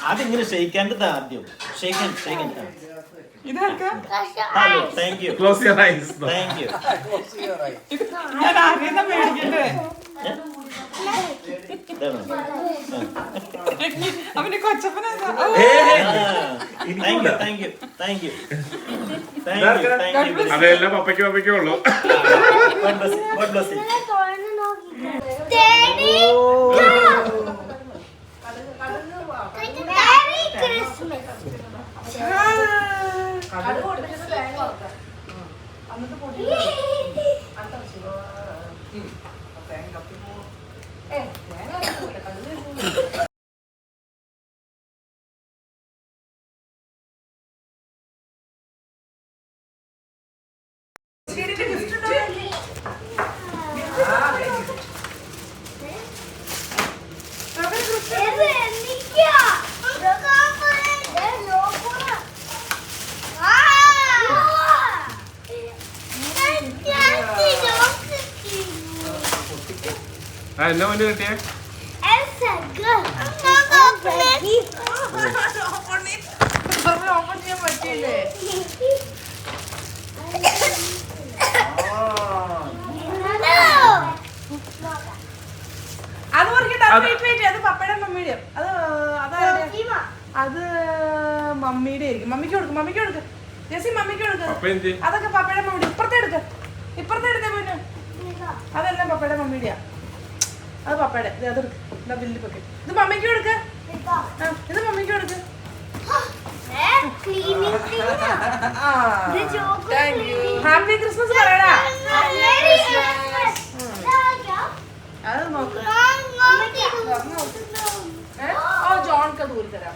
അതിങ്ങനെ ക്ഷയിക്കേണ്ടത് ആദ്യം. ക്ഷയിക്കാൻ. Thank you. Close your eyes. Thank you. ഞാൻ ആരെയും മേടിക്കണ്ടേ? അവന് കൊച്ചപ്പനാ. Thank you. അതെല്ലാം പപ്പയ്ക്കും ഉള്ളു. എന്നാ വേണ്ടി കിട്ടിയേ? ഓപ്പൺ ചെയ്യാൻ പറ്റിയില്ലേ? അത് അത് പപ്പയുടെ മമ്മിയുടെ അത് മമ്മിയുടെ ആയിരിക്കും. മമ്മിക്ക് കൊടുക്ക് ജെസ്സി, മമ്മിക്ക് കൊടുക്ക്. അതൊക്കെ പപ്പയുടെ മമ്മിയുടെ. ഇപ്പുറത്തെ എടുത്തേ പോയിന്. അതെല്ലാം പപ്പയുടെ മമ്മിയുടെയാ. അത് പപ്പയുടെ. അതെടുക്ക്. ബില്ല് പൊക്കെ. ഇത് മമ്മിക്ക് കൊടുക്ക്. ഇത് മമ്മിക്ക് കൊടുക്ക്. ഹാപ്പി ക്രിസ്മസ് പറയടാ. അത് നോക്ക്. ഓ ജോൺക്ക് ദൂരി തരാം.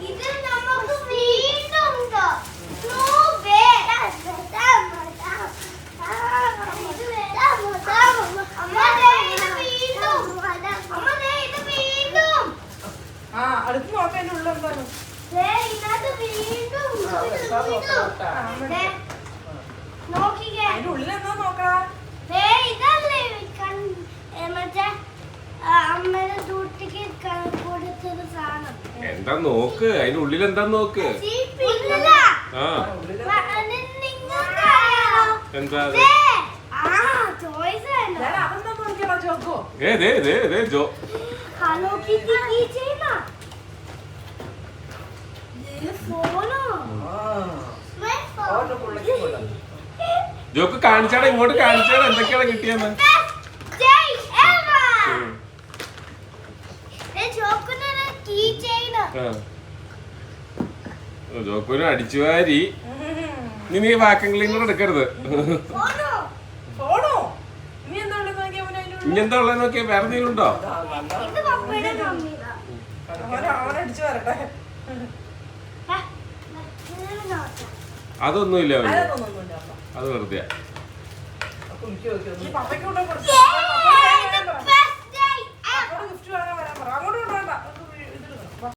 ആ അടുത്ത് നോക്കാം എന്റെ ഉള്ളിൽ എന്താണ്. അതിന്റെ ഉള്ളിൽ എന്താ നോക്കടാ. എന്താ നോക്ക്, അതിന്റെ ഉള്ളിൽ എന്താ നോക്ക്. ആ എന്താ ജോ ജോക്ക് കാണിച്ചാടാ, ഇങ്ങോട്ട് കാണിച്ചാടാ എന്തൊക്കെയാണ് കിട്ടിയെന്ന്. ജോക്കുവിന് അടിച്ചുവാരി. നീ വാക്കം ക്ലീനർ എടുക്കരുത്. ഇനി എന്താ ഉള്ളത് നോക്കിയാ? വേറെ എന്തെങ്കിലും ഉണ്ടോ? അതൊന്നുമില്ല, അത് വെറുതെ. പപ്പയ്ക്ക്